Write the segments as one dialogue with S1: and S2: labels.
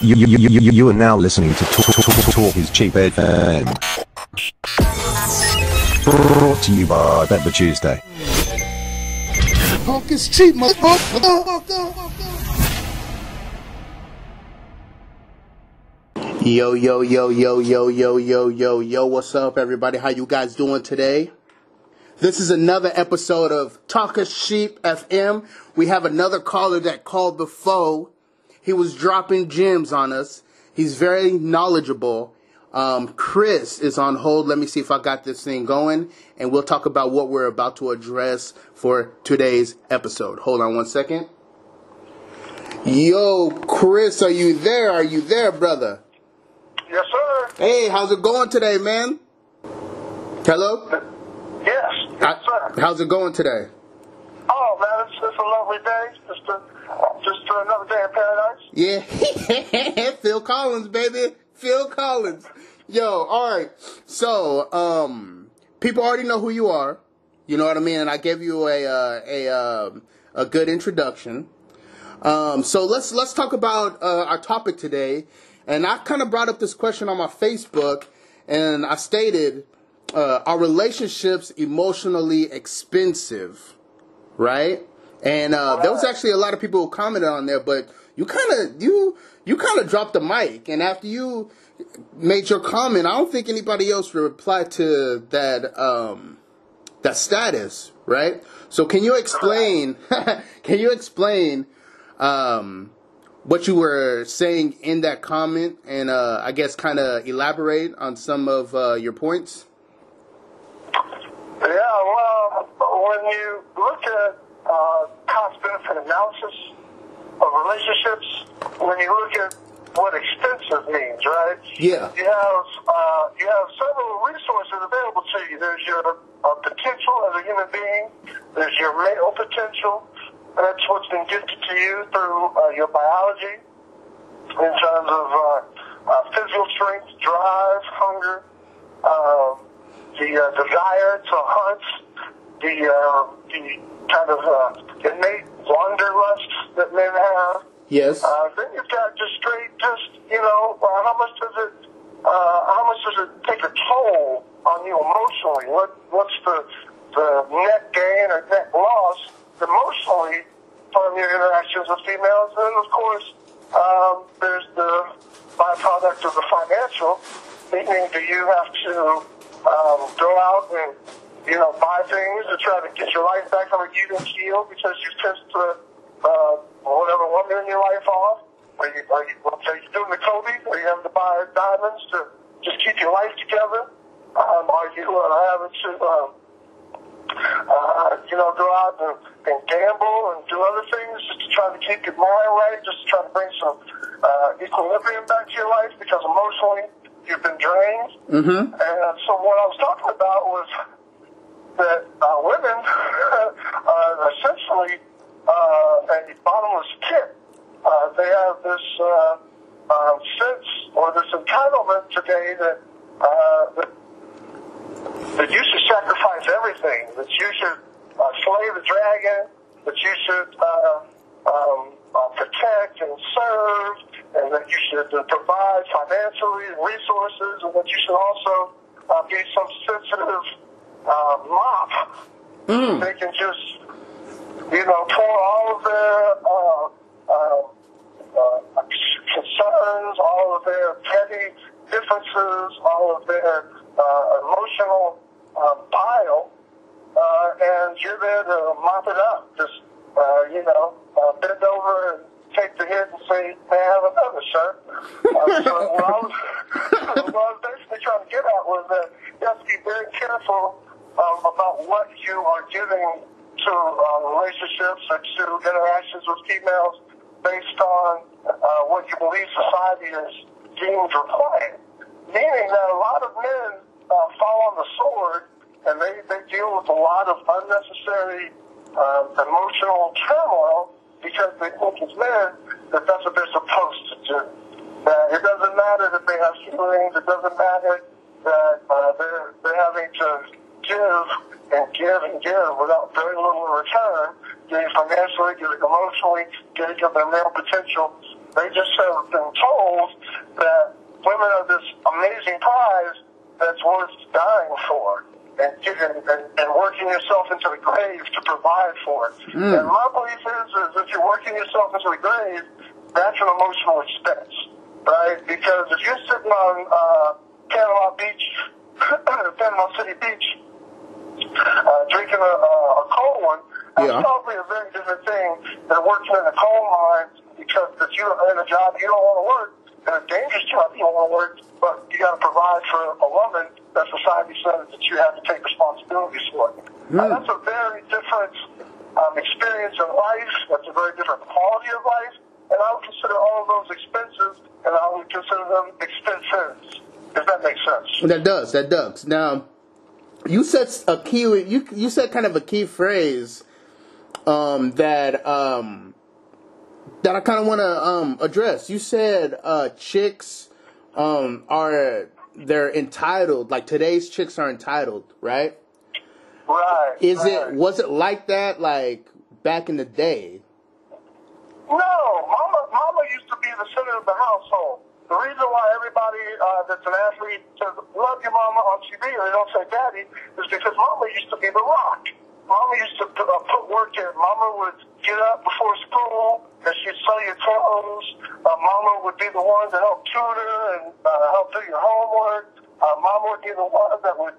S1: You are now listening to Talk is Cheap FM. Brought to you by Bet the Tuesday.
S2: Talk is cheap, motherfucker.
S3: Yo, what's up, everybody? How you guys doing today? This is another episode of Talk is Cheap FM. We have another caller that called before. He was dropping gems on us. He's very knowledgeable. Chris is on hold. Let me see if I got this thing going, and we'll talk about what we're about to address for today's episode. Hold on one second. Yo, Chris, are you there? Are you there, brother?
S4: Yes, sir.
S3: Hey, how's it going today, man? Hello?
S4: Yes, sir.
S3: How's it going today?
S4: Oh, man, it's a lovely day. Just another day in paradise.
S3: Yeah. Phil Collins, baby. Phil Collins. Yo, all right. So, people already know who you are. You know what I mean? And I gave you a good introduction. So let's talk about our topic today. And I kind of brought up this question on my Facebook, and I stated, are relationships emotionally expensive? Right? And there was actually a lot of people who commented on there, but you kind of dropped the mic. And after you made your comment, I don't think anybody else replied to that status, right? So can you explain? What you were saying in that comment, and I guess kind of elaborate on some of your points?
S4: Yeah, well, when you look at cost-benefit analysis of relationships, when you look at what expensive means, right?
S3: Yeah.
S4: You have several resources available to you. There's your potential as a human being. There's your male potential. That's what's been gifted to you through your biology in terms of physical strength, drive, hunger, the desire to hunt, the kind of innate wanderlust that men have.
S3: Yes.
S4: Then you've got how much does it take a toll on you emotionally? What's the net gain or net loss emotionally from your interactions with females? And of course, there's the byproduct of the financial, meaning do you have to go out and buy things to try to get your life back on an even keel because you pissed whatever woman in your life off? Are you doing the Kobe? Are you having to buy diamonds to just keep your life together? Are you having to go out and gamble and do other things just to try to keep your mind right, just to try to bring some equilibrium back to your life because emotionally you've been drained?
S3: Mm-hmm.
S4: And so what I was talking about was that women are essentially a bottomless pit. They have this sense or this entitlement today that you should sacrifice everything, that you should slay the dragon, that you should protect and serve, and that you should provide financially and resources, and that you should also be some sensitive mop. They can just, pour all of their concerns, all of their petty differences, all of their emotional bile, and you're there to mop it up. Just, bend over and take the hit and say, may I have another, sir? So what I was basically trying to get at was that you have to be very careful about what you are giving to relationships or to interactions with females based on what you believe society is deemed required. Meaning that a lot of men fall on the sword and they deal with a lot of unnecessary emotional turmoil because they think as men that that's what they're supposed to do. That it doesn't matter that they have feelings. It doesn't matter that they're having to give and give and give without very little in return, getting financially, getting emotionally, getting of their male potential. They just have been told that women are this amazing prize that's worth dying for and working yourself into the grave to provide for it. And my belief is if you're working yourself into the grave, that's an emotional expense, right? Because if you're sitting on Panama City Beach, drinking a cold one, that's probably a very different thing than working in a coal mine because if you're in a job you don't want to work, in a dangerous job you don't want to work, but you got to provide for a woman that society says that you have to take responsibilities for. That's a very different experience in life. That's a very different quality of life. And I would consider all of those expenses, and I would consider them expenses, if that makes sense.
S3: That does. Now, you said a key. You said kind of a key phrase that I kind of want to address. You said chicks they're entitled. Like today's chicks are entitled, right?
S4: Right.
S3: Was it like that like back in the day?
S4: No, Mama used to be the center of the household. The reason why everybody that's an athlete says, love your mama on TV, or they don't say daddy, is because Mama used to be the rock. Mama used to put work in. Mama would get up before school, and she'd sew your clothes. Mama would be the one to help tutor and help do your homework. Mama would be the one that would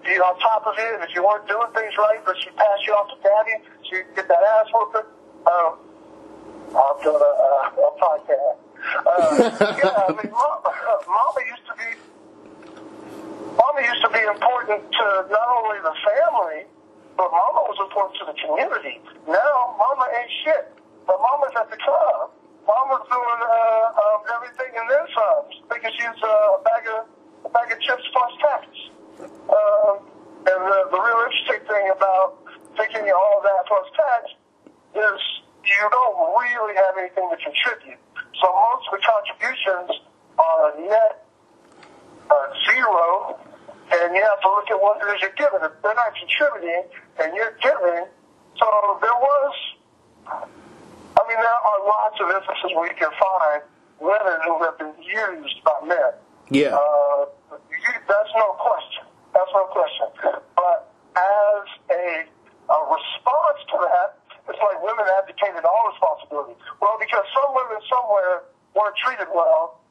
S4: be on top of it. If you weren't doing things right, but she'd pass you off to daddy, she'd get that ass whooping. I'm doing a podcast. Yeah, I mean, Mama used to be important to not only the family, but Mama was important to the community. Now, Mama ain't shit, but Mama's at the club. Mama's doing everything and then some, because she's a bag of chips plus tax. And the real interesting thing about taking all of that plus tax is you don't really have anything to contribute. So most of the contributions are net zero, and you have to look at what it is you're giving. If they're not contributing and you're giving, so there are lots of instances where you can find women who have been used by men.
S3: Yeah.
S4: That's no question. But as a response to that, it's like women abdicated all responsibility. Well, because some women somewhere weren't treated well,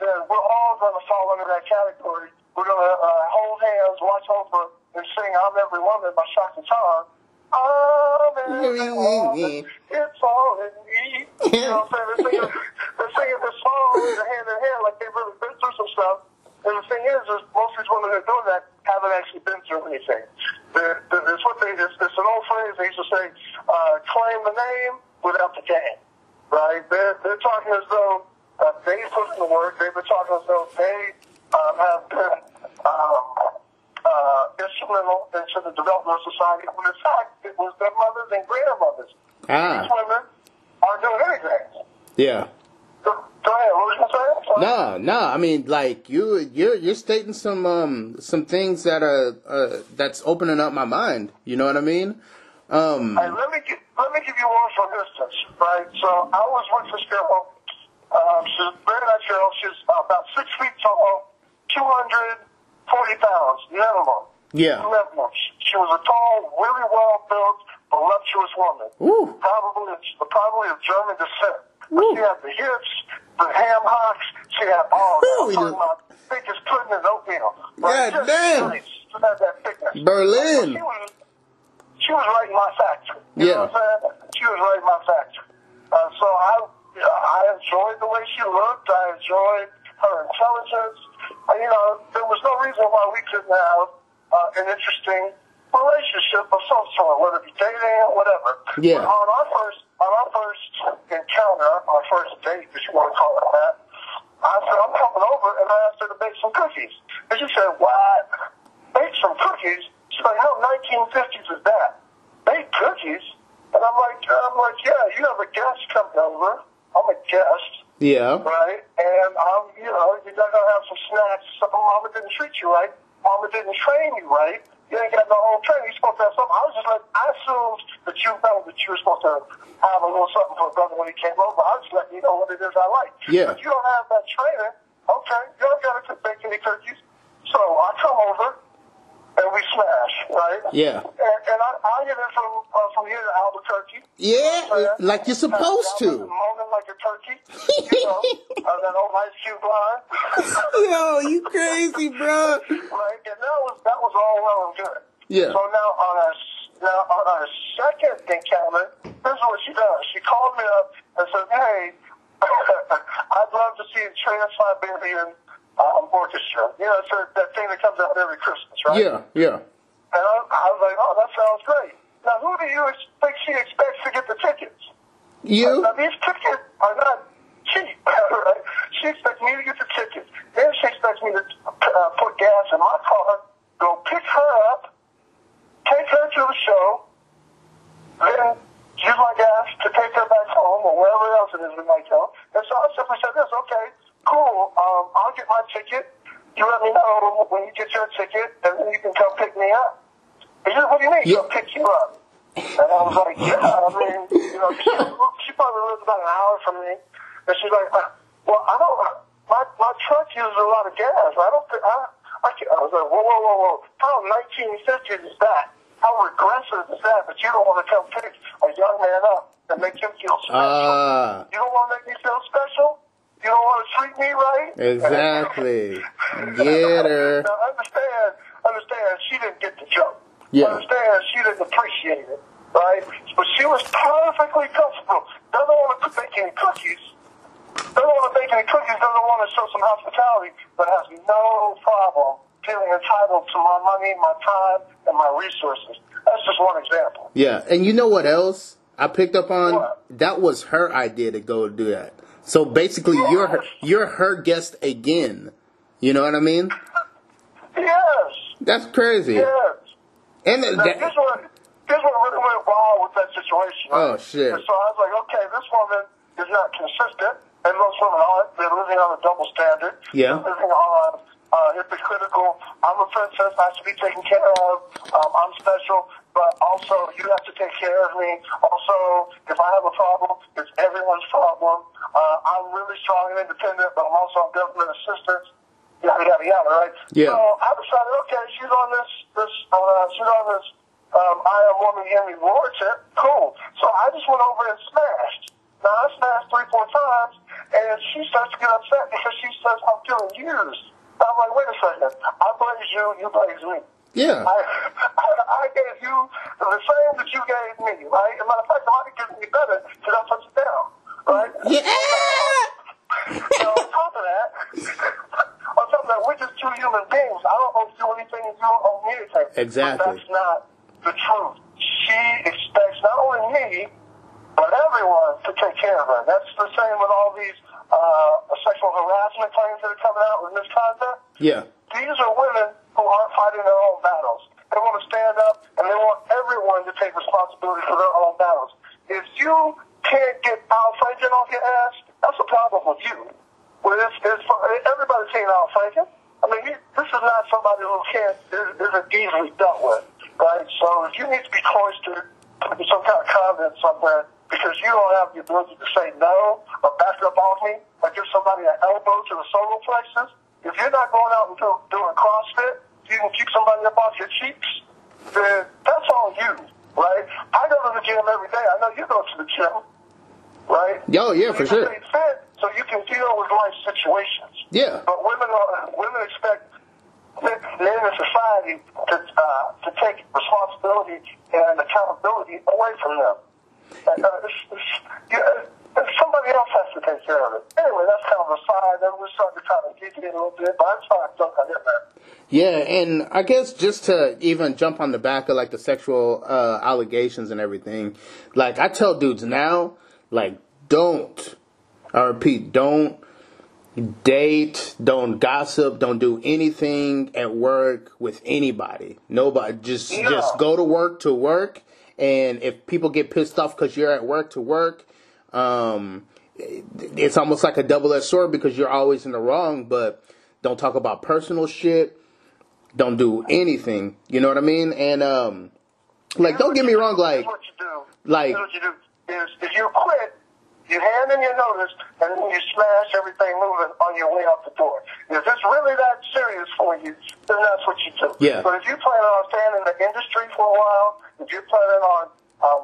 S4: then we're all going to fall under that category. We're going to hold hands, watch over, and sing "I'm Every Woman" by Shaka Khan. I'm every woman, it's all in me. You know what I'm saying? They're singing this song hand in hand like they've really been through some stuff. And the thing is most of these women that are doing that haven't actually been through anything. It's an old phrase they used to say, claim the name without the game, right? They're talking as though they put in the work. They've been talking as though they have been instrumental into the development of society, when in fact it was their mothers and grandmothers. These women aren't doing anything.
S3: Yeah.
S4: Go ahead, what was you saying?
S3: No. I mean, like you're stating some things that are that's opening up my mind. You know what I mean?
S4: Hey, let me give you one for instance, right? So I was with this girl. She's a very nice girl. She's about 6 feet tall, 240 pounds minimum.
S3: Yeah.
S4: Minimum. She was a tall, really well built, voluptuous woman.
S3: Ooh.
S4: Probably of German descent. She had the hips, the ham hocks. She had all that. I'm talking about thick as pudding and oatmeal.
S3: God damn.
S4: She had that thickness.
S3: Berlin.
S4: She was right in my factory. You know what I'm saying? She was right in my factory. So I enjoyed the way she looked. I enjoyed her intelligence. There was no reason why we couldn't have an interesting relationship of some sort, whether it be dating or whatever.
S3: Yeah.
S4: But on our first encounter, our first date, if you want to call it that, I said, I'm coming over, and I asked her to bake some cookies. And she said, what? Bake some cookies? She's like, how 1950s is that? Bake cookies? And I'm like, yeah, you have a guest coming over. I'm a guest.
S3: Yeah.
S4: Right? And you're going to have some snacks. Mama didn't treat you right. Mama didn't train you right. You ain't got no whole training. You're supposed to have something. I assumed that you know that you were supposed to have a little something for a brother when he came over. I was just letting you know what it is I like.
S3: Yeah.
S4: But you don't have that training. Okay, you don't got to bake any turkeys. So I come over and we smash, right?
S3: Yeah.
S4: And I get in from here to Albuquerque.
S3: Yeah, like you're supposed to.
S4: Moaning like a turkey. You know, that old Ice Cube line.
S3: Yo, you crazy, bro.
S4: Right, and that was all well and good.
S3: Yeah.
S4: So now on our second encounter, this is what she does. She called me up and said, "Hey, I'd love to see a Trans-Siberian orchestra. You know, it's that thing that comes out every Christmas, right?"
S3: Yeah, yeah.
S4: And I was like, "Oh, that sounds great." Now, who do you think she expects to get the tickets?
S3: You?
S4: Now, these tickets are not cheap, right? She expects me to get the tickets. Then she expects me to put gas in my car, go pick her up, take her to the show, then use my gas to take her back home or wherever else it is we might go. And so I simply said this, okay, cool, I'll get my ticket. You let me know when you get your ticket, and then you can come pick me up. He said, "What do you mean,
S3: Yeah.
S4: come pick you up?" And I was like, "Yeah, I mean, you know, she probably lives about an hour from me." And she's like, "Well, I don't, my truck uses a lot of gas. I don't think, I was like, whoa. How 1950s is that? How regressive is that? But you don't want to come pick a young man up and make him feel special. You don't want to make me feel special? You don't want to treat me right?"
S3: Exactly. Get her.
S4: Now, understand, she didn't get the joke.
S3: Yeah.
S4: Understand, she didn't appreciate it, right? But she was perfectly comfortable. Doesn't want to bake any cookies. Doesn't want to bake any cookies. Doesn't want to show some hospitality, but has no problem feeling entitled to my money, my time, and my resources. That's just one example.
S3: Yeah, and you know what else I picked up on?
S4: What?
S3: That was her idea to go do that. So basically, you're her guest again. You know what I mean?
S4: Yes.
S3: That's crazy.
S4: Yes.
S3: And
S4: Now, here's what really went wild with that situation.
S3: Oh, shit.
S4: And so I was like, okay, this woman is not consistent, and most women aren't. They're living on a double standard.
S3: Yeah.
S4: They're living on hypocritical. I'm a princess. I should be taken care of. I'm special, but also you have to take care of me. Also, if I have a problem, it's everyone's problem. I'm really strong and independent, but I'm also on government assistance. Yada yada yada, right?
S3: Yeah.
S4: So I decided, okay, she's on this I Am Woman Henry Ward tip. Cool. So I just went over and smashed. Now I smashed 3-4 times, and she starts to get upset because she says I'm feeling used. I'm like, wait a second. I blaze you, you blaze me.
S3: yeah.
S4: I gave you the same that you gave me, right? As a matter of fact, I might have given you better because I put you down, right?
S3: Yeah.
S4: So on top of that, we're just two human beings. I don't owe you anything, and you don't owe me anything.
S3: Exactly.
S4: But that's not the truth. She expects not only me, but everyone to take care of her. That's the same with all these sexual harassment claims that are coming out with misconduct.
S3: Yeah.
S4: These are women who aren't fighting their own battles. They want to stand up, and they want everyone to take responsibility for their own battles. If you can't get Al Franken off your ass, that's a problem with you. Well, everybody's saying Al Franken. I mean, this is not somebody who isn't easily dealt with, right? So if you need to be cloistered, put some kind of convent somewhere because you don't have the ability to say no or back up off me or give somebody an elbow to the solar plexus, if you're not going out and doing CrossFit, you can keep somebody up off your cheeks, then that's on you, right? I go to the gym every day. I know you go to the gym, right?
S3: Oh, yeah, for sure.
S4: You stay fit so you can deal with life situations.
S3: Yeah.
S4: But women expect men in society to take responsibility and accountability away from them. Somebody else has to take care of it. Anyway, that's kind of a side. Then we're starting to kind of geek it in a little bit, but I'm trying to jump on it, man.
S3: Yeah, and I guess just to even jump on the back of like the sexual allegations and everything, like I tell dudes now, like I repeat, don't date, don't gossip, don't do anything at work with anybody. Nobody. Just go to work, and if people get pissed off because you're at work to work, it's almost like a double-edged sword because you're always in the wrong, but don't talk about personal shit. don't do anything. You know what I mean? And like, don't get me wrong. Like,
S4: Here's what you do.
S3: like,
S4: Here's what you do is if you quit, you hand in your notice, and then you smash everything moving on your way out the door. If it's really that serious for you, then that's what you do.
S3: Yeah.
S4: But if you plan on staying in the industry for a while, if you're planning on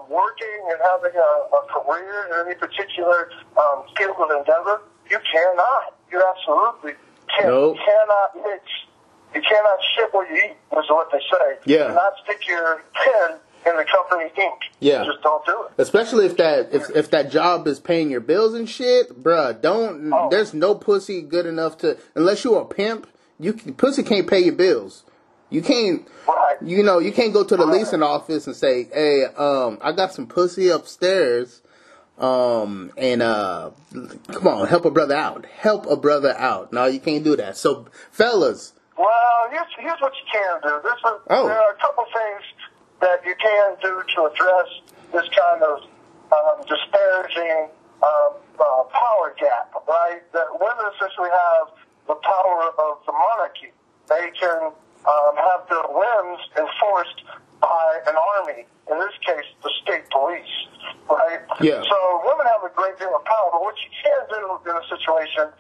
S4: working and having a career in any particular field of endeavor, you cannot. You absolutely
S3: Nope.
S4: cannot mix. You cannot shit where you eat, is what they say.
S3: Yeah.
S4: Do not stick your pen in the company ink.
S3: Yeah.
S4: Just don't do it.
S3: especially if that job is paying your bills and shit, bruh. Don't.
S4: Oh.
S3: There's no pussy good enough to, unless you're a pimp. Pussy can't pay your bills. You can't.
S4: Right.
S3: You know, you can't go to the leasing office and say, "Hey, I got some pussy upstairs, and come on, help a brother out. Help a brother out." No, you can't do that. So, fellas.
S4: Well, here's what you can do. There are a couple things that you can do to address this kind of disparaging power gap, right? That women essentially have the power of the monarchy. They can have their whims enforced by an army, in this case, the state police, right?
S3: Yeah.
S4: So women have a great deal of power, but what you can do in a situation,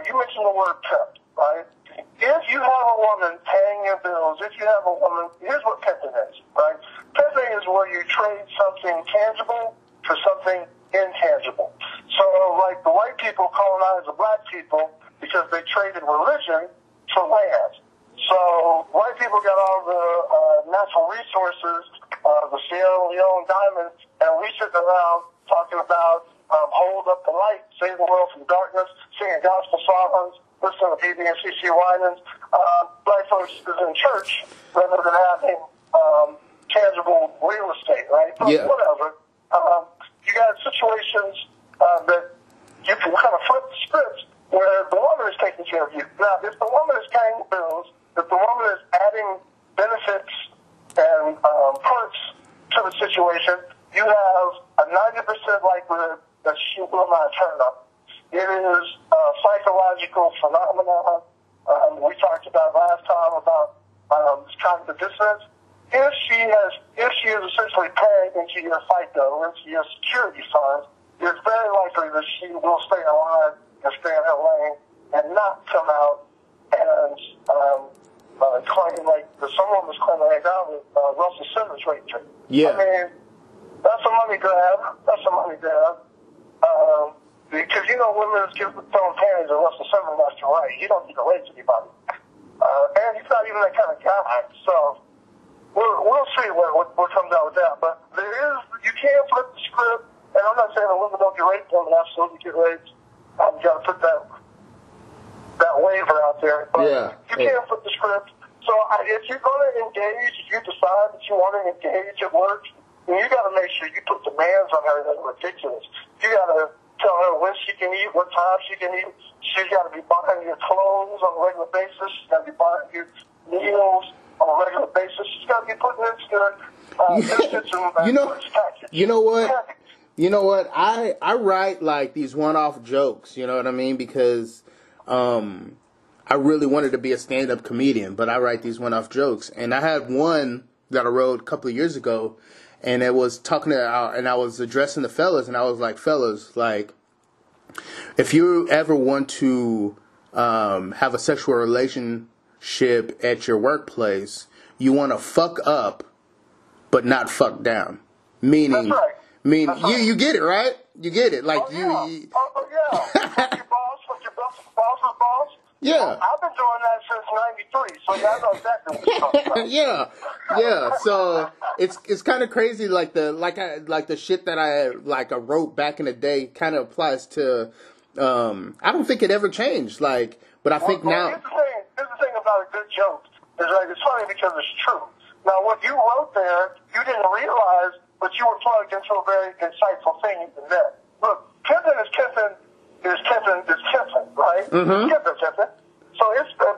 S4: you mentioned the word pimp, right? If you have a woman paying your bills, if you have a woman, here's what pimping is, right? Pimping is where you trade something tangible for something intangible. So, like the white people colonized the black people because they traded religion for land. So, white people got all the natural resources, the Sierra Leone diamonds, and we sitting around talking about hold up the light, save the world from darkness, singing gospel songs, listening to BB and CC Winans. Black folks is in church rather than having tangible real estate, right? But
S3: Yeah.
S4: whatever. You got situations that you can kind of flip the script where the woman is taking care of you. Now, if the woman is paying the bills, if the woman is adding benefits and perks to the situation, you have a 90% likelihood that she will not turn up. It is a psychological phenomenon. We talked about last time about cognitive dissonance. If she is essentially paying into your FICO, into your security funds, it's very likely that she will stay alive and stay in her lane and not come out and claim like someone was claiming right now with Russell Simmons raped her.
S3: Yeah.
S4: I mean, that's a money grab. Because, women is throwing panties at Russell Simmons left and right. He don't need to rape anybody. And he's not even that kind of guy. So we'll see what comes out with that. But you can flip the script. And I'm not saying that women don't get raped. Women absolutely get raped. You got to put that waiver out there. But you can flip the script. So if you're going to engage, if you decide that you want to engage at work, then you got to make sure you put demands on her that are ridiculous. You got to tell her when she can eat, what time she can eat. She's got to be buying your clothes on a regular basis. She's got to be buying you meals on a regular basis. She's got to be putting in benefits and
S3: you know what? You know what? I write like these one-off jokes. You know what I mean? Because I really wanted to be a stand-up comedian, but I write these one-off jokes. And I had one that I wrote a couple of years ago, and it was and I was addressing the fellas, and I was like, fellas, like, if you ever want to have a sexual relationship at your workplace, you want to fuck up, but not fuck down. Meaning, you get it, right? You get it. Like,
S4: yeah. Fuck your boss, fuck your boss's boss.
S3: Yeah.
S4: I've been doing that since '93, so y'all know exactly what you're talking about.
S3: Yeah. So it's kind of crazy. Like the shit that I wrote back in the day kind of applies to. I don't think it ever changed. But I think now.
S4: Here's the thing about a good joke is it's funny because it's true. Now, what you wrote there, you didn't realize, but you were plugged into a very insightful thing even there. Look, pimping is pimping, right?
S3: Mm-hmm.
S4: Pimping. So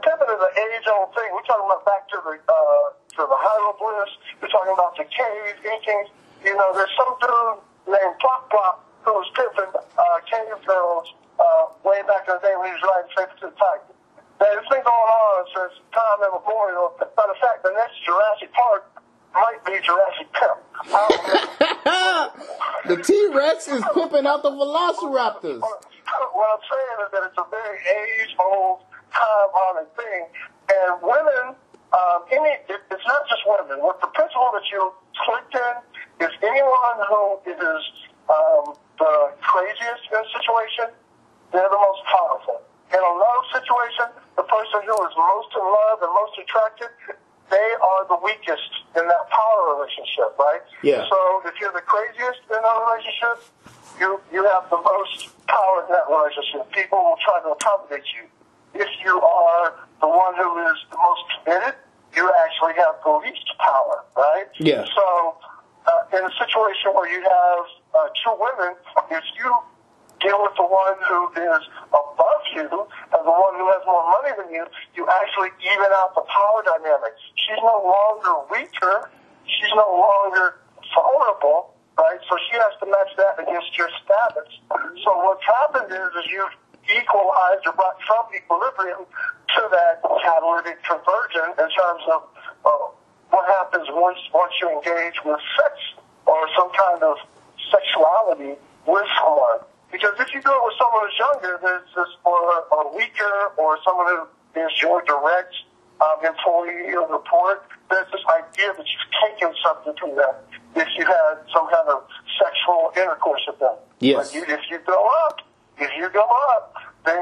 S4: pimping is an age-old thing. We're talking about back to the hieroglyphs. We're talking about the cave inkings. There's some dude named Plop Plop who was pimping cave girls way back in the day when he was riding Saber to the Tiger. Now, it's been going on since time immemorial.
S3: Rex is pimping out the Velociraptors.
S4: What I'm saying is that it's a very age-old, time-honored thing. And women, it's not just women. What the principle that you clicked in is anyone who is the craziest in a situation, they're the most powerful. In a love situation, the person who is most in love and most attracted, they are the weakest in that power relationship, right?
S3: Yeah.
S4: So if you're the craziest in a relationship, you have the most power in that relationship. People will try to accommodate you. If you are the one who is the most committed, you actually have the least power, right?
S3: Yeah.
S4: So in a situation where you have two women, if you deal with the one who is above you and the one who has more money than you, you actually even out the power dynamics. She's no longer weaker. She's no longer vulnerable, right? So she has to match that against your status. So what's happened is you've equalized or brought some equilibrium to that catalytic conversion in terms of what happens once you engage with sex or some kind of sexuality with someone. Because if you do it with someone who's younger, or weaker, or someone who is your direct employee or report, there's this idea that you've taken something from them if you had some kind of sexual intercourse with them.
S3: Yes.
S4: But if you go up, then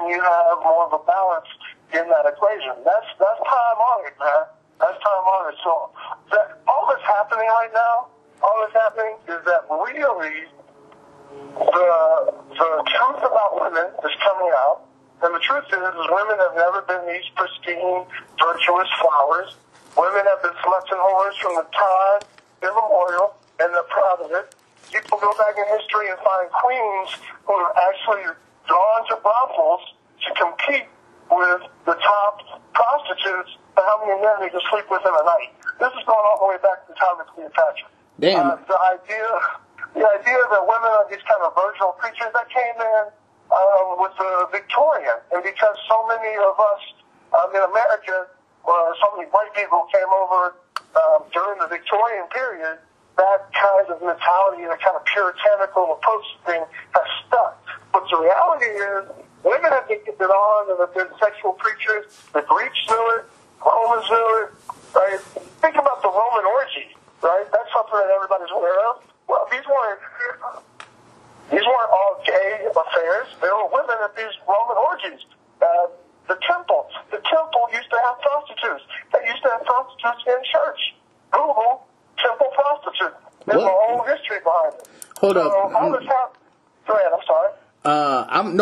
S4: you have more of a balance in that equation. That's time honored, man. That's time honored. So all that's happening right now, is that really the truth about women is coming out. And the truth is women have never been these pristine, virtuous flowers. Women have been sluts and whores from the time immemorial, and they're proud of it. People go back in history and find queens who are actually drawn to brothels to compete with the top prostitutes for how many men they can sleep with in a night. This is going all the way back to the time of Cleopatra.
S3: Damn.
S4: The idea that women are these kind of virginal creatures that came in with the Victorian, and because so many of us in America, so many white people came over during the Victorian period, that kind of mentality, that kind of puritanical approach thing has stuck. But the reality is, women have been getting it on and have been sexual creatures. The Greeks knew it, Romans knew it, right? Think about the Roman orgy, right? That's something that everybody's aware of. Well, these weren't all gay affairs. There were women at these Roman orgies. The temple used to have prostitutes. They used to have prostitutes in church. Google temple prostitute. There's a whole history behind it.
S3: Hold up.
S4: All this go ahead, I'm sorry.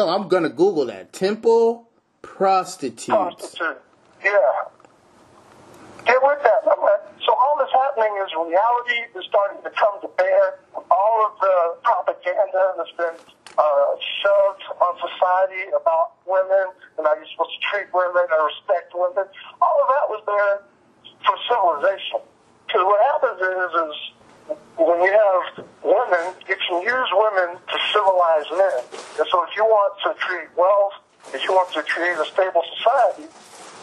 S3: I'm gonna Google that. Temple prostitutes.
S4: Prostitute. Yeah. Get with that. Okay? So all that's happening is reality is starting to come to bear. All of the propaganda that's been shoved on society about women and how you're supposed to treat women and respect women, all of that was there for civilization. Because what happens is when you have women, you can use women to civilize men. And so if you want to create wealth, if you want to create a stable society,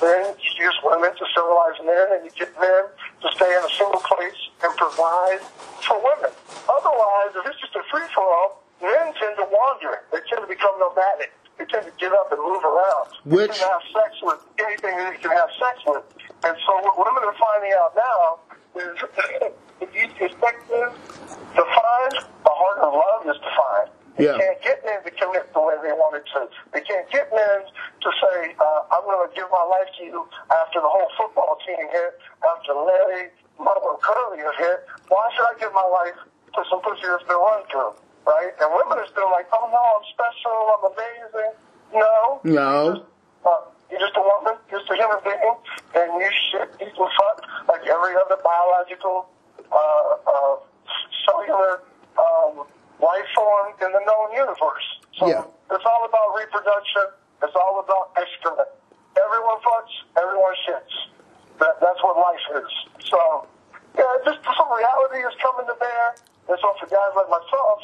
S4: then you use women to civilize men, and you get men to stay in a single place and provide for women. Otherwise, if it's just a free-for-all, men tend to wander. They tend to become nomadic. They tend to get up and move around. They can have sex with anything that you can have sex with. And so what women are finding out now is if you expect them to find, the heart of love is defined. They can't get men to commit the way they wanted to. They can't get men to say, I'm going to give my life to you after the whole football team hit, after Larry, Mother, Curly have hit. Why should I give my life to some pussy that's been run through, right? And women are still like, oh no, I'm special, I'm amazing. No. You're just a woman, just a human being, and you shit, eat, and fuck like every other biological, cellular, life form in the known universe. So it's all about reproduction. It's all about excrement. Everyone fucks, everyone shits. That's what life is. So, yeah, just some reality is coming to bear. And so for guys like myself,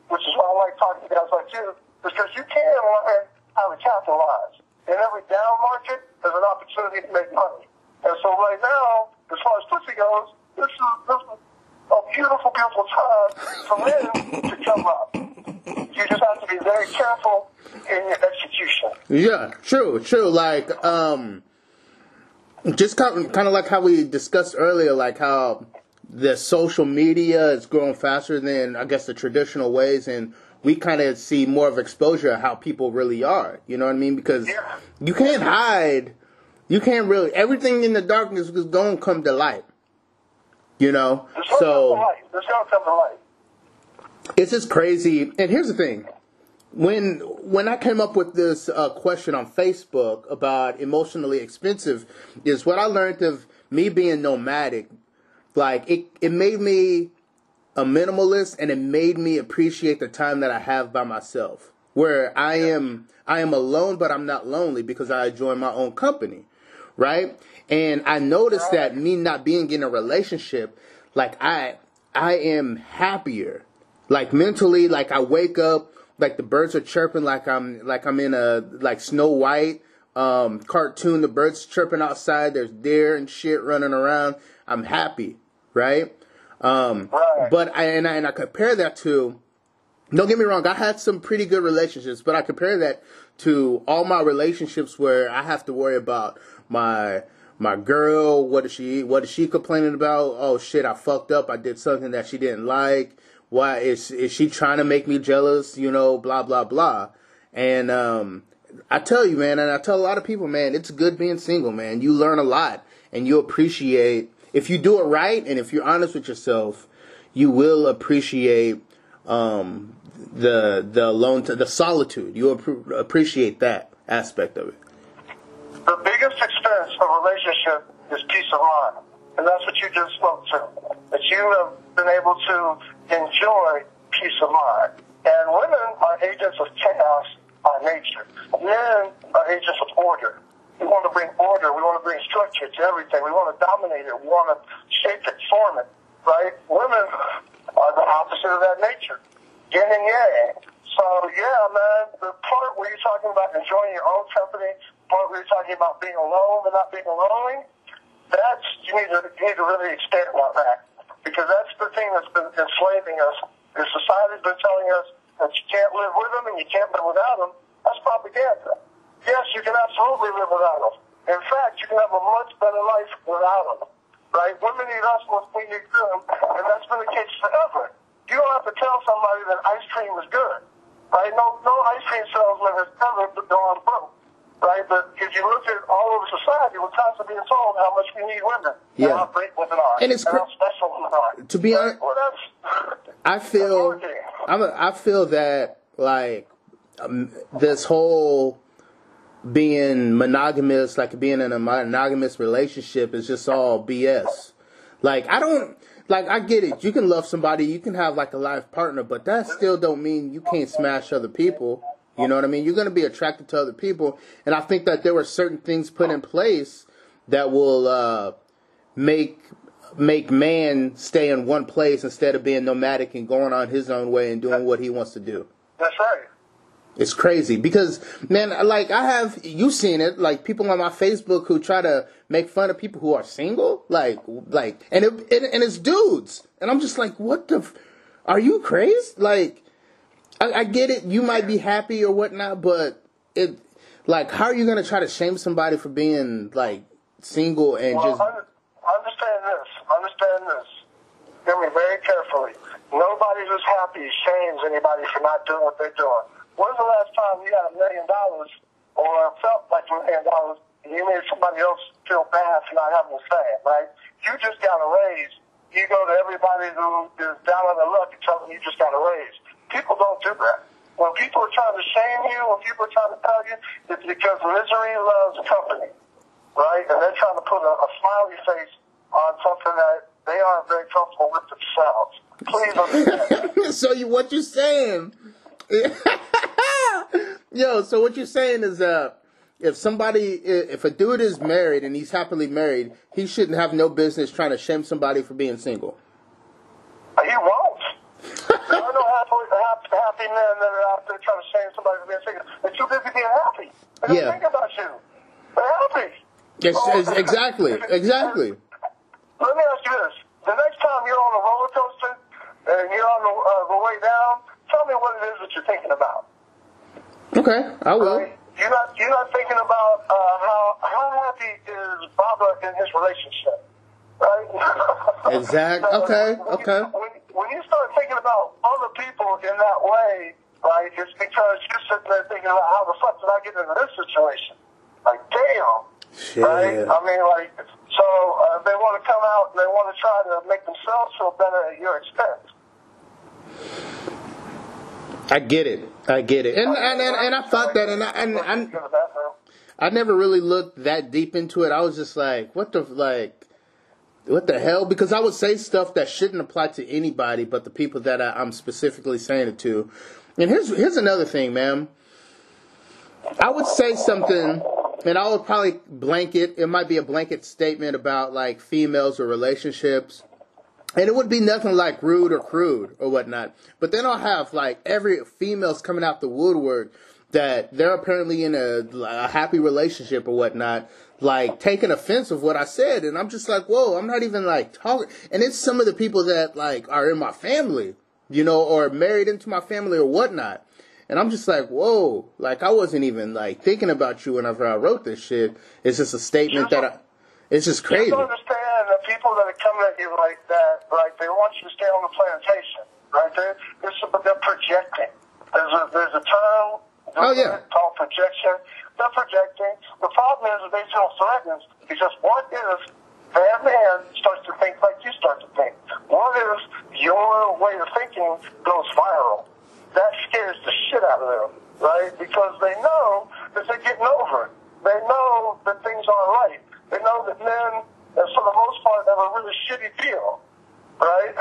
S4: which is why I like talking to guys like you, because you can learn how to capitalize. In every down market, there's an opportunity to make money. And so right now, as far as pussy goes, this is a beautiful, beautiful time for men to come up. You just have to be very careful in your execution.
S3: Yeah, true. Like, just kind of like how we discussed earlier, like how the social media is growing faster than, I guess, the traditional ways, and we kind of see more of exposure of how people really are. You know what I mean? Because you can't hide. You can't really. Everything in the darkness is going to come to light. You know?
S4: It's going to come to light.
S3: It's just crazy. And here's the thing. When I came up with this question on Facebook about emotionally expensive, is what I learned of me being nomadic. Like, it made me a minimalist, and it made me appreciate the time that I have by myself. Where I am alone, but I'm not lonely because I enjoy my own company, right? And I noticed that me not being in a relationship, like I am happier, like mentally, like I wake up. Like the birds are chirping, like I'm in a like Snow White cartoon. The birds chirping outside. There's deer and shit running around. I'm happy, right? But I compare that to. Don't get me wrong. I had some pretty good relationships, but I compare that to all my relationships where I have to worry about my girl. What is she complaining about? Oh shit! I fucked up. I did something that she didn't like. Why is she trying to make me jealous? You know, blah, blah, blah. And I tell you, man, and I tell a lot of people, man, it's good being single, man. You learn a lot, and you appreciate, if you do it right, and if you're honest with yourself, you will appreciate the solitude. You'll appreciate that aspect of it.
S4: The biggest expense of a relationship is peace of mind. And that's what you just spoke to. That you have been able to enjoy peace of mind. And women are agents of chaos by nature. Men are agents of order. We want to bring order. We want to bring structure to everything. We want to dominate it. We want to shape it, form it. Right? Women are the opposite of that nature. Yin and yang. So, yeah, man, the part where you're talking about enjoying your own company, the part where you're talking about being alone but not being lonely, you need to really expand on that, because that's the thing that's been enslaving us. The society's been telling us that you can't live with them and you can't live without them. That's propaganda. Yes, you can absolutely live without them. In fact, you can have a much better life without them. Right? Women need us more than we need them, and that's been the case forever. You don't have to tell somebody that ice cream is good. Right? No ice cream salesman has ever gone broke. Right, but if you look at all over society, we're constantly being told how much we need women.
S3: Yeah.
S4: And how great women are.
S3: And it's
S4: how special women are.
S3: To be honest, I feel that like this whole being monogamous, like being in a monogamous relationship, is just all BS. Like I get it. You can love somebody, you can have like a life partner, but that still don't mean you can't smash other people. You know what I mean? You're going to be attracted to other people. And I think that there were certain things put in place that will make man stay in one place instead of being nomadic and going on his own way and doing what he wants to do.
S4: That's right.
S3: It's crazy because, man, like you've seen it, like people on my Facebook who try to make fun of people who are single, and it's dudes. And I'm just like, are you crazy? Like, I get it. You might be happy or whatnot, but how are you going to try to shame somebody for being like single and just? Understand this.
S4: Hear me very carefully. Nobody who's happy shames anybody for not doing what they're doing. When's the last time you had $1 million or felt like $1 million and you made somebody else feel bad for not having the same? Right? You just got a raise. You go to everybody who is down on their luck and tell them you just got a raise. People don't do that. When people are trying to shame you, when people are trying to tell you, it's because misery loves company, right? And they're trying to put a smiley face on something that they aren't very comfortable with themselves. Please understand.
S3: So what you're saying, so what you're saying is if a dude is married and he's happily married, he shouldn't have no business trying to shame somebody for being single.
S4: He won't. There are no happy men that are out there trying to shame somebody for being single. They're too busy being happy. They don't think about you. They're happy.
S3: Yes, exactly.
S4: Let me ask you this. The next time you're on a roller coaster and you're on the way down, tell me what it it is that you're thinking about.
S3: Okay, I will.
S4: Right? You're not thinking about how happy is Baba in his relationship, right?
S3: Exact. Okay.
S4: When you start thinking about other people in that way, right, it's because you're sitting there thinking about how the fuck did I get into this situation? Like, damn.
S3: Shit.
S4: Right? I mean, like, so they want to come out and they want to try to make themselves feel better at your expense.
S3: I get it, and I thought that, and I never really looked that deep into it. I was just like, what the hell? Because I would say stuff that shouldn't apply to anybody but the people that I'm specifically saying it to. And here's another thing, man. I would say something, and I would probably blanket. It might be a blanket statement about like females or relationships. And it would be nothing like rude or crude or whatnot. But then I'll have like every female's coming out the woodwork that they're apparently in a happy relationship or whatnot, like taking offense of what I said. And I'm just like, whoa, I'm not even like talking. And it's some of the people that like are in my family, you know, or married into my family or whatnot. And I'm just like, whoa, like I wasn't even like thinking about you whenever I wrote this shit. It's just a statement it's just crazy.
S4: You understand the people that are coming at you like that, like they want you to stay on the plantation, right? They're projecting. There's a term called projection. They're projecting. The problem is that they feel threatened because what if that man starts to think like you start to think? What if your way of thinking goes viral? That scares the shit out of them, right? Because they know that they're getting over it. They know that things aren't right. They know that men, for the most part, have a really shitty deal, right?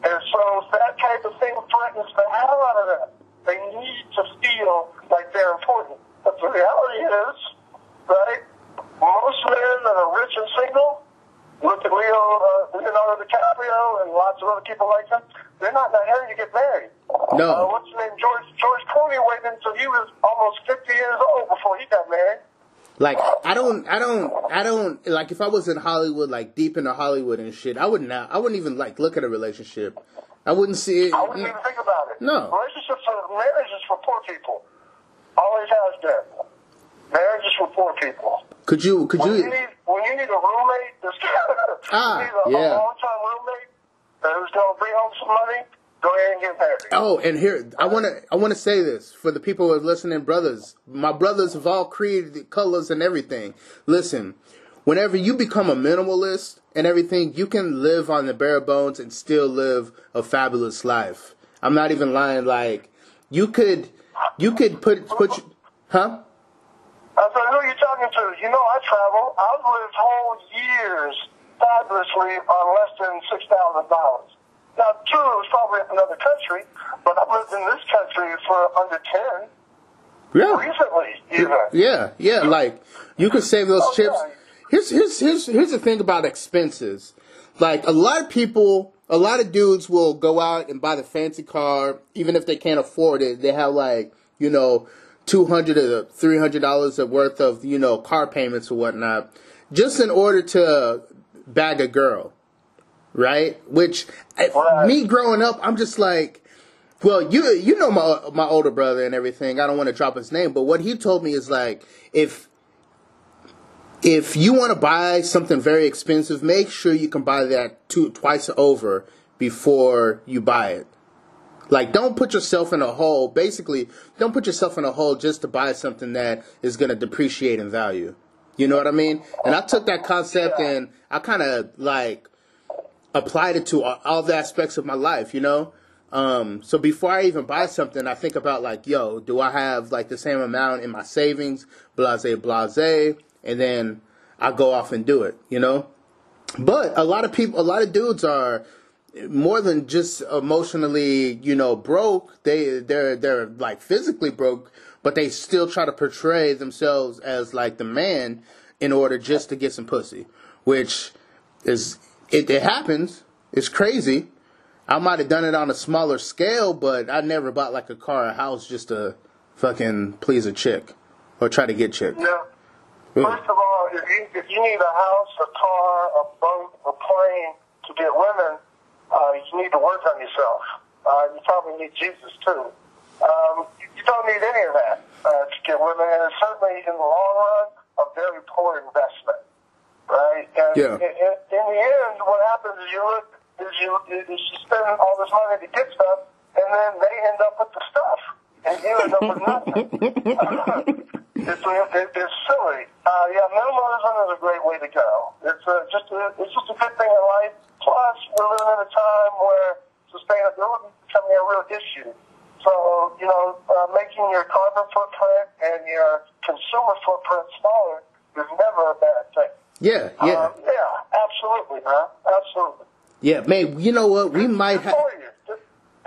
S4: And so that type of thing threatens the hell out of them. They need to feel like they're important. But the reality is, right, most men that are rich and single, look at Leonardo DiCaprio and lots of other people like him, they're not in a hurry to get married.
S3: No.
S4: What's his name? George Clooney waited until he was almost 50 years old before he got married.
S3: Like, I don't, like, if I was in Hollywood, like, deep into Hollywood and shit, I wouldn't even, like, look at a relationship. I wouldn't see it.
S4: I wouldn't even think about it.
S3: No.
S4: Marriage is for poor people. Always has been. Marriage is for poor people.
S3: Could you?
S4: When you need a roommate, you need a long-term roommate who's going to bring home some money, go ahead and get married.
S3: Oh, and here, I want to say this for the people who are listening, brothers. My brothers of all creed, colors, and everything. Listen, whenever you become a minimalist and everything, you can live on the bare bones and still live a fabulous life. I'm not even lying. Like, you could put huh?
S4: I said, who are you talking to? You know I travel. I've lived whole years fabulously on less than $6,000. Now, true, it's probably in another country, but I've lived in this country for under 10.
S3: Yeah.
S4: Recently, even.
S3: Yeah. Like, you could save those chips. Here's the thing about expenses. Like, a lot of dudes will go out and buy the fancy car, even if they can't afford it. They have, like, you know, $200 to $300 worth of, you know, car payments or whatnot, just in order to bag a girl, right? Which, me growing up, I'm just like, well, you know my older brother and everything. I don't want to drop his name, but what he told me is like, if you want to buy something very expensive, make sure you can buy that twice over before you buy it. Like, don't put yourself in a hole. Basically, don't put yourself in a hole just to buy something that is going to depreciate in value. You know what I mean? And I took that concept and I kind of, like, applied it to all the aspects of my life, you know? So before I even buy something, I think about, like, yo, do I have, like, the same amount in my savings? Blase. And then I go off and do it, you know? But a lot of dudes are more than just emotionally, you know, broke. They're like physically broke, but they still try to portray themselves as like the man in order just to get some pussy, which is it happens. It's crazy. I might have done it on a smaller scale, but I never bought like a car or a house just to fucking please a chick or try to get chicks.
S4: Yeah. First of all, if you need a house, a car, a boat, a plane to get women, you need to work on yourself. You probably need Jesus too. You don't need any of that to get women, and it's certainly in the long run a very poor investment, right? And
S3: Yeah.
S4: in the end, what happens is you spend all this money to get stuff, and then they end up with the stuff, and you end up with nothing. It's silly. Minimalism is a great way to go. It's just a good thing in life. Plus, we're living in a time where sustainability is becoming a real issue. So, making your carbon footprint and your consumer footprint smaller is never a bad thing.
S3: Yeah.
S4: Absolutely, man. Absolutely.
S3: Yeah, man, you know what? We might have...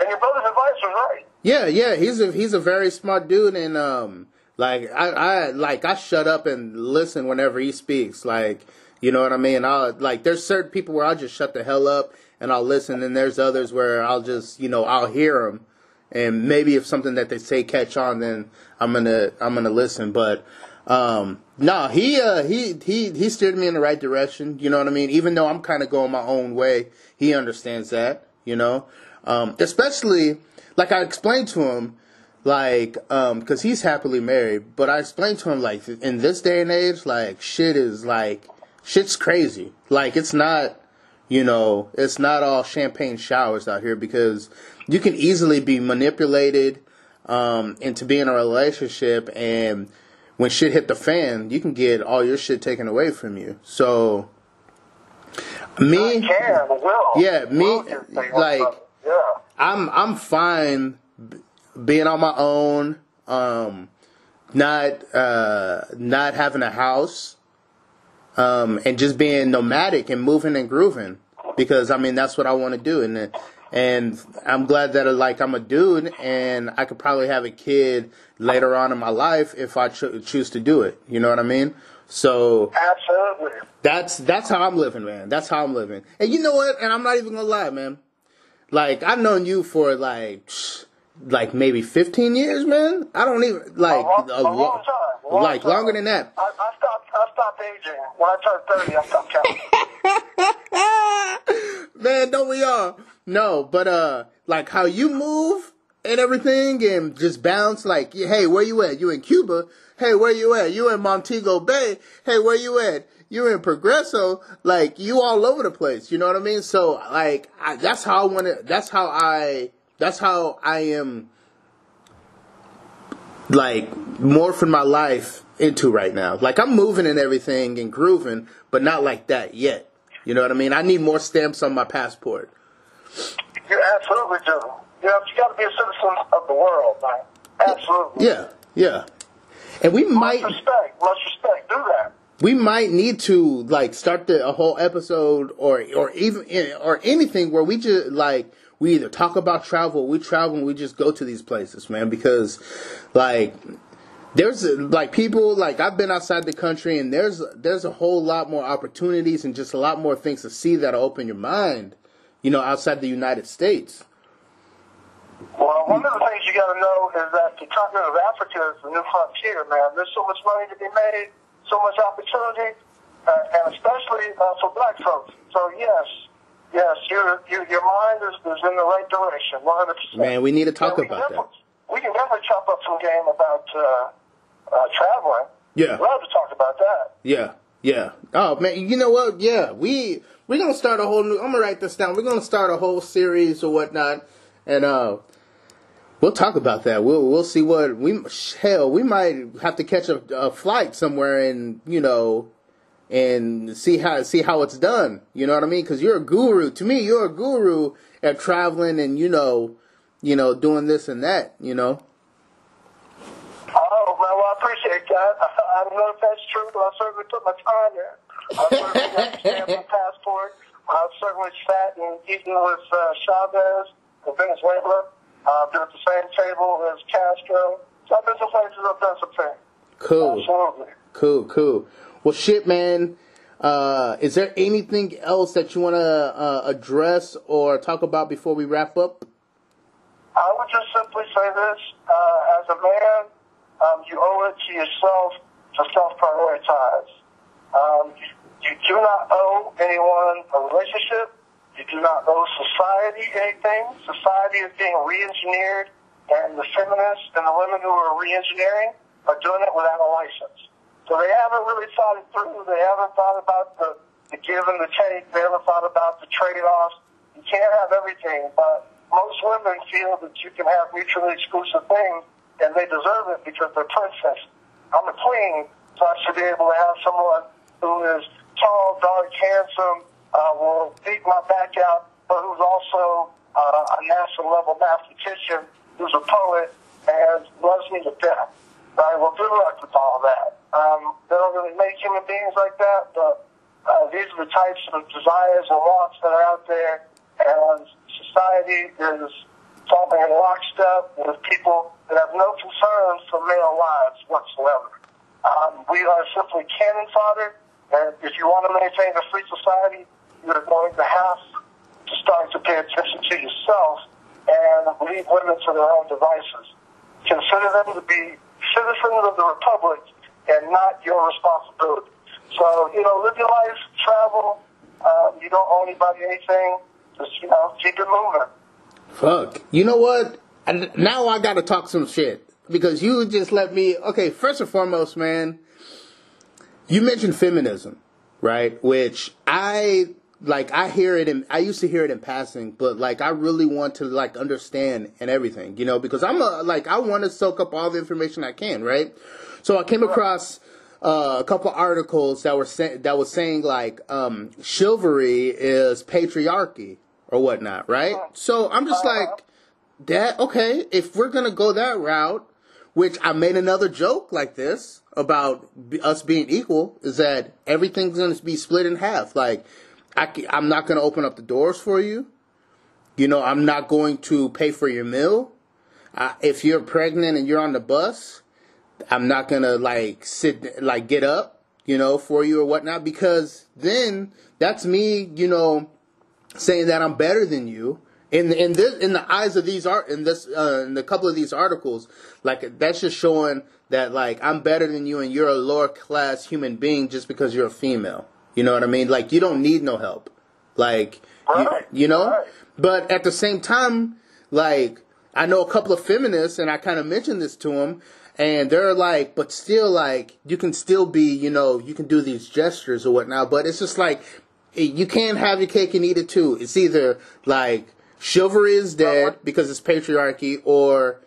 S4: And your brother's advice was right.
S3: Yeah, he's a very smart dude, and I shut up and listen whenever he speaks. Like, you know what I mean? There's certain people where I'll just shut the hell up and I'll listen, and there's others where I'll just, I'll hear them, and maybe if something that they say catch on, then I'm gonna listen. But he steered me in the right direction. You know what I mean? Even though I'm kind of going my own way, he understands that. Especially like I explained to him. Cause he's happily married, but I explained to him, like, in this day and age, like, shit's crazy. Like, it's not all champagne showers out here, because you can easily be manipulated, into being in a relationship, and when shit hit the fan, you can get all your shit taken away from you. So, I'm fine being on my own, not having a house, and just being nomadic and moving and grooving, because that's what I want to do, and I'm glad that I'm a dude, and I could probably have a kid later on in my life if I choose to do it. You know what I mean? So
S4: absolutely,
S3: that's how I'm living, man. That's how I'm living. And you know what? And I'm not even gonna lie, man. Like, I've known you for like maybe 15 years, man. I don't even
S4: a long time.
S3: Longer than that.
S4: I stopped aging when I turned 30. I stopped counting.
S3: Man, don't we all? No, but like how you move and everything, and just bounce. Like, hey, where you at? You in Cuba? Hey, where you at? You in Montego Bay? Hey, where you at? You in Progreso? Like, you all over the place. You know what I mean? So, like, that's how I am, like, morphing my life into right now. Like, I'm moving and everything and grooving, but not like that yet. You know what I mean? I need more stamps on my passport.
S4: You absolutely do. You got to be a citizen of the world, man. Absolutely.
S3: Yeah. And we might...
S4: Much respect. Do that.
S3: We might need to, like, start a whole episode or anything where we just, like... We either talk about travel, we travel, and we just go to these places, man. Because, like, there's, like, people, like, I've been outside the country, and there's a whole lot more opportunities and just a lot more things to see that'll open your mind, outside the United States.
S4: Well, one of the things you got to know is that the continent of Africa is the new frontier, man. There's so much money to be made, so much opportunity, and especially for black folks. So, yes, your mind is in the right direction, 100%.
S3: Man, we need to talk about that.
S4: We can definitely chop up some game about traveling.
S3: Yeah.
S4: Love to talk about that.
S3: Yeah. Oh, man, you know what? Yeah, we're going to start a whole new... I'm going to write this down. We're going to start a whole series or whatnot, and we'll talk about that. We'll see what... we might have to catch a flight somewhere and, and see how it's done. You know what I mean? Because you're a guru. To me, you're a guru at traveling and, doing this and that,
S4: Oh, man, well, I appreciate that. I don't know if that's true, but I certainly put my time in. I certainly got to stamp my passport. I've certainly sat and eaten with Chavez in Venezuela. I've been at the same table as Castro. So I've been to places, I've done some things.
S3: Cool.
S4: Absolutely.
S3: Cool. Well, shit, man. Is there anything else that you want to address or talk about before we wrap up?
S4: I would just simply say this. As a man, you owe it to yourself to self-prioritize. You do not owe anyone a relationship. You do not owe society anything. Society is being re-engineered And the feminists and the women who are re-engineering are doing it without a license. So they haven't really thought it through. They haven't thought about the give and the take. They haven't thought about the trade-offs. You can't have everything, but most women feel that you can have mutually exclusive things, and they deserve it because they're princesses. I'm a queen, so I should be able to have someone who is tall, dark, handsome, will beat my back out, but who's also a national-level mathematician, who's a poet, and loves me to death. Right? Well, good luck with all that. They don't really make human beings like that, but these are the types of desires and wants that are out there, and society is falling in lockstep with people that have no concerns for male lives whatsoever. We are simply cannon fodder, and if you want to maintain a free society, you're going to have to start to pay attention to yourself and leave women to their own devices. Consider them to be citizens of the republic and not your responsibility. So, live your life, travel. You don't owe anybody anything. Just, keep it moving.
S3: Fuck. You know what? Now I gotta talk some shit. Because you just let me... Okay, first and foremost, man, you mentioned feminism, right? Which I hear it I used to hear it in passing, but, I really want to, understand and everything, because I want to soak up all the information I can, right? So I came across a couple articles that was saying, chivalry is patriarchy or whatnot, right? So I'm just okay, if we're going to go that route, which I made another joke like this about us being equal, is that everything's going to be split in half. I'm not going to open up the doors for you. I'm not going to pay for your meal. If you're pregnant and you're on the bus, I'm not going to get up, for you or whatnot, because then that's me, saying that I'm better than you. In the eyes of these in a couple of these articles, that's just showing that I'm better than you and you're a lower class human being just because you're a female. You know what I mean? You don't need no help.
S4: Right.
S3: Right. But at the same time, I know a couple of feminists, and I kind of mentioned this to them, and they're but still, you can still be, you can do these gestures or whatnot, but it's just you can't have your cake and eat it too. It's either, chivalry is dead because it's patriarchy, or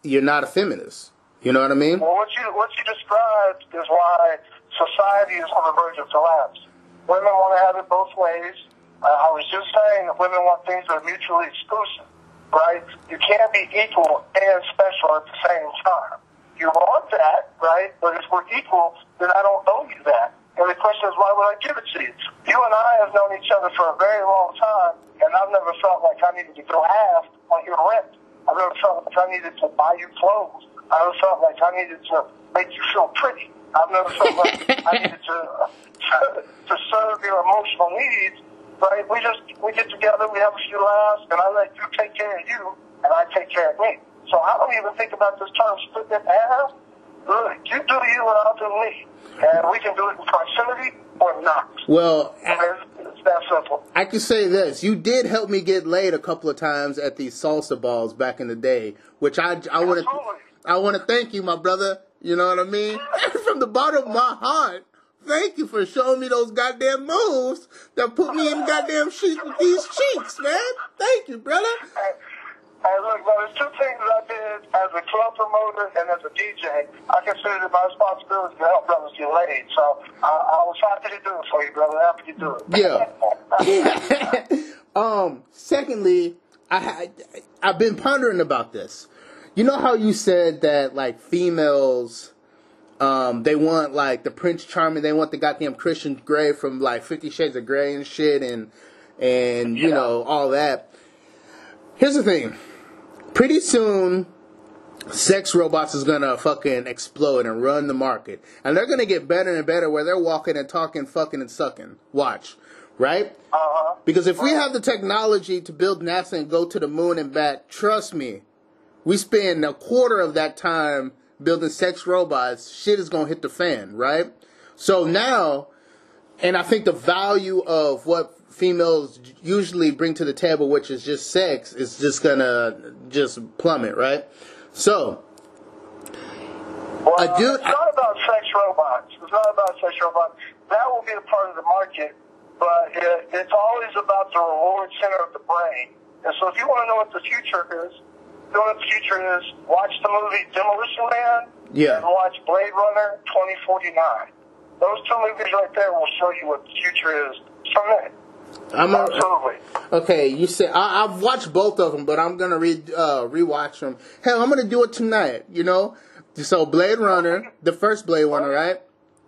S3: you're not a feminist. You know what I mean?
S4: Well, what you described is why society is on the verge of collapse. Women want to have it both ways. I was just saying that women want things that are mutually exclusive, right? You can't be equal and special at the same time. You want that, right? But if we're equal, then I don't owe you that. And the question is, why would I give it to you? You and I have known each other for a very long time, and I've never felt like I needed to go half on your rent. I've never felt like I needed to buy you clothes. I never felt like I needed to make you feel pretty. I've never felt like I needed to serve your emotional needs. Right? We get together, we have a few laughs, and I let you take care of you, and I take care of me. So I don't even think about this term split in half. Look, you do you and I'll do me. And we can do it in proximity or not.
S3: Well,
S4: it's that simple.
S3: I can say this. You did help me get laid a couple of times at these salsa balls back in the day, which I want to thank you, my brother. You know what I mean? From the bottom of my heart. Thank you for showing me those goddamn moves that put me in goddamn sheets with these cheeks, man. Thank you, brother.
S4: Hey, look, there's two things I did as a club promoter and as a DJ. I considered it my responsibility to help brothers get laid. So I was happy to do it for you, brother. Happy to do it.
S3: Yeah. Secondly, I've been pondering about this. You know how you said that, females... they want, the Prince Charming, they want the goddamn Christian Grey from, 50 Shades of Grey and shit, and all that. Here's the thing. Pretty soon, sex robots is gonna fucking explode and run the market. And they're gonna get better and better where they're walking and talking, fucking and sucking. Watch. Right?
S4: Uh-huh.
S3: Because if we have the technology to build NASA and go to the moon and back, trust me, we spend a quarter of that time building sex robots, shit is gonna hit the fan, right? So now, and I think the value of what females usually bring to the table, which is just sex, is just gonna just plummet, right? So,
S4: Well, it's not about sex robots. It's not about sex robots. That will be a part of the market, but it's always about the reward center of the brain. And so if you want to know what the future is, watch the movie Demolition Man and watch Blade Runner 2049. Those two movies right there will show you what the future is from there. Absolutely.
S3: Okay, you said I've watched both of them, but I'm gonna rewatch them. Hell, I'm gonna do it tonight. You know, so Blade Runner, the first Blade Runner, right?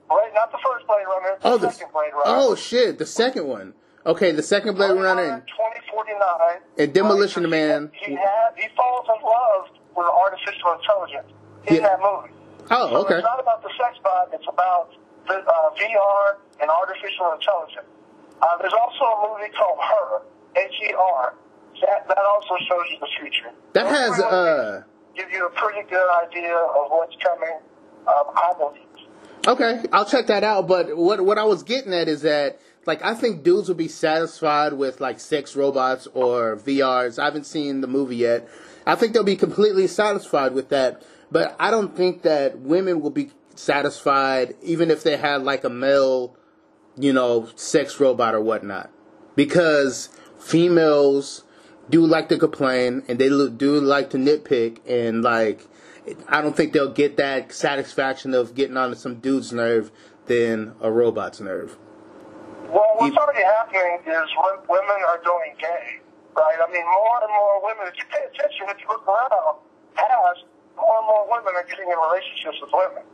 S4: Right, not the first Blade Runner. The second Blade Runner.
S3: Oh shit, the second one. Okay, the second Blade Runner.
S4: 2049.
S3: And Demolition Man.
S4: He falls in love with artificial intelligence in that movie.
S3: Oh,
S4: so
S3: okay.
S4: It's not about the sex bot. It's about the VR and artificial intelligence. There's also a movie called Her, H-E-R. That also shows you the future.
S3: That has
S4: give you a pretty good idea of what's coming. I believe.
S3: Okay, I'll check that out. But what I was getting at is that, like, I think dudes would be satisfied with, like, sex robots or VRs. I haven't seen the movie yet. I think they'll be completely satisfied with that. But I don't think that women will be satisfied even if they had, like, a male, you know, sex robot or whatnot. Because females do like to complain and they do like to nitpick, and, like, I don't think they'll get that satisfaction of getting on some dude's nerve than a robot's nerve.
S4: Well, what's already happening is women are going gay, right? I mean, more and more women, if you pay attention, if you look around, more and more women are getting in relationships with women.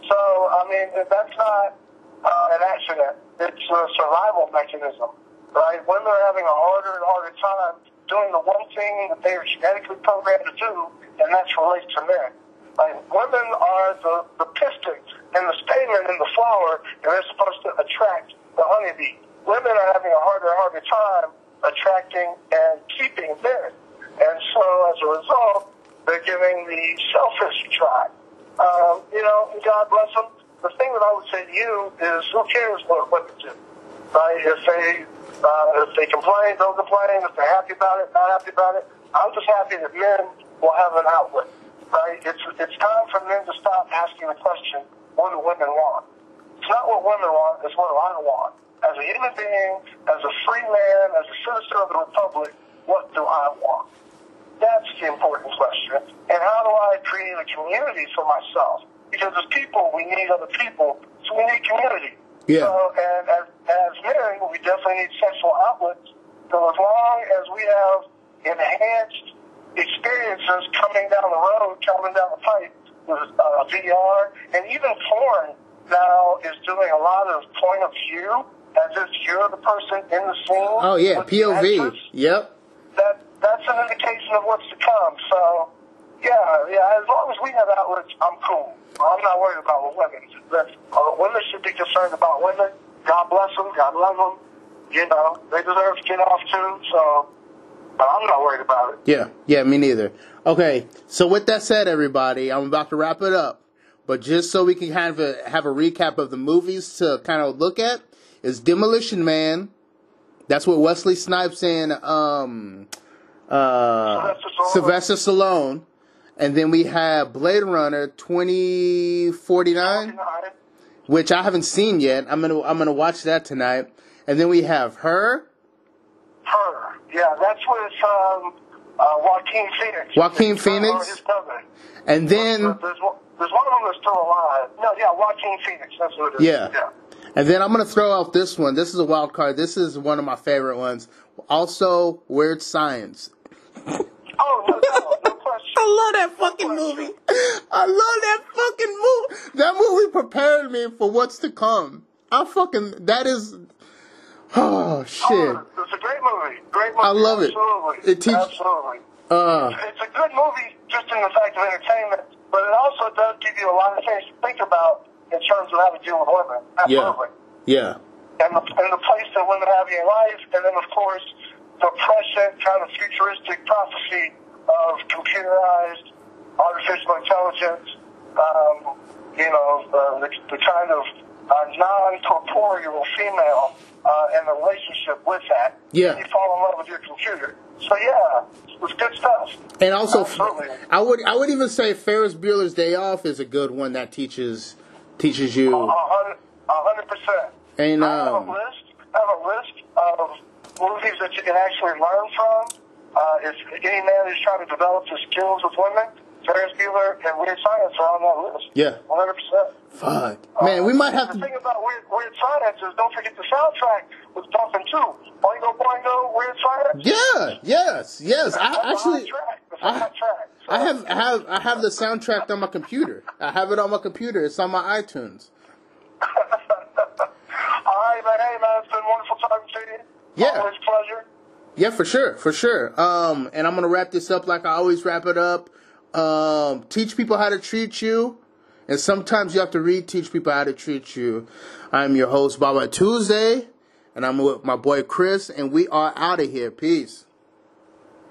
S4: So, I mean, that's not an accident. It's a survival mechanism, right? Women are having a harder and harder time doing the one thing that they are genetically programmed to do, and that's relate to men. Like, women are the piston and the stamen in the flower, and they're supposed to attract the honeybee. Women are having a harder and harder time attracting and keeping men. And so, as a result, they're giving the selfish try. You know, God bless them. The thing that I would say to you is, who cares what women do? Right? If they complain, don't complain. If they're happy about it, not happy about it. I'm just happy that men will have an outlet. Right? It's time for men to stop asking the question, what do women want? It's not what women want, it's what I want. As a human being, as a free man, as a citizen of the Republic, what do I want? That's the important question. And how do I create a community for myself? Because as people, we need other people, so we need community.
S3: Yeah.
S4: So, and as men, we definitely need sexual outlets. So as long as we have enhanced experiences coming down the road, coming down the pipe with VR, and even porn now is doing a lot of point of view, as if you're the person in the scene.
S3: Oh yeah, POV. Yep.
S4: That's an indication of what's to come. So yeah. As long as we have outlets, I'm cool. I'm not worried about what women. Women should be concerned about women. God bless them. God love them. You know, they deserve to get off too. So. I'm not worried about it.
S3: Yeah, me neither. Okay, so with that said, everybody, I'm about to wrap it up. But just so we can have a recap of the movies to kind of look at, is Demolition Man. That's what Wesley Snipes and Sylvester Stallone. And then we have Blade Runner 2049, which I haven't seen yet. I'm gonna watch that tonight. And then we have Her.
S4: Yeah, that's with Joaquin Phoenix.
S3: Joaquin Phoenix? And then...
S4: There's one of them that's still alive. No, yeah, Joaquin Phoenix. That's what it is.
S3: Yeah. And then I'm going to throw out this one. This is a wild card. This is one of my favorite ones. Also, Weird Science.
S4: Oh, no question.
S3: I love that fucking movie. I love that fucking movie. That movie prepared me for what's to come. That is... Oh, shit.
S4: It's a great movie.
S3: I love it.
S4: Absolutely.
S3: Absolutely.
S4: It's a good movie just in the fact of entertainment, but it also does give you a lot of things to think about in terms of how to deal with women. Absolutely.
S3: Yeah.
S4: And the place that women have in your life, and then, of course, the prescient kind of futuristic prophecy of computerized artificial intelligence, the kind of non-corporeal female and the relationship with that.
S3: Yeah.
S4: You fall in love with your computer. So yeah, it was good stuff.
S3: And also,
S4: Absolutely.
S3: I would even say Ferris Bueller's Day Off is a good one that teaches you.
S4: 100%.
S3: And
S4: I have a list of movies that you can actually learn from. If any man is trying to develop his skills with women, Ferris Bueller and Weird Science are on that list.
S3: Yeah.
S4: 100%.
S3: Fuck. Man, we might have
S4: The
S3: to.
S4: thing about Weird Science is don't forget the soundtrack was bumping too. Boingo Boingo, Weird Science.
S3: Yeah. Yes. I
S4: That's
S3: actually.
S4: the hot track. So,
S3: I have the soundtrack on my computer. I have it on my computer. It's on my iTunes.
S4: all right, man. Hey, man, it's been wonderful talking to you.
S3: Yeah.
S4: Always a pleasure.
S3: Yeah, for sure. And I'm gonna wrap this up like I always wrap it up. Teach people how to treat you, and sometimes you have to teach people how to treat you. I'm your host, Baba Tuesday, and I'm with my boy Chris, and we are out of here. Peace.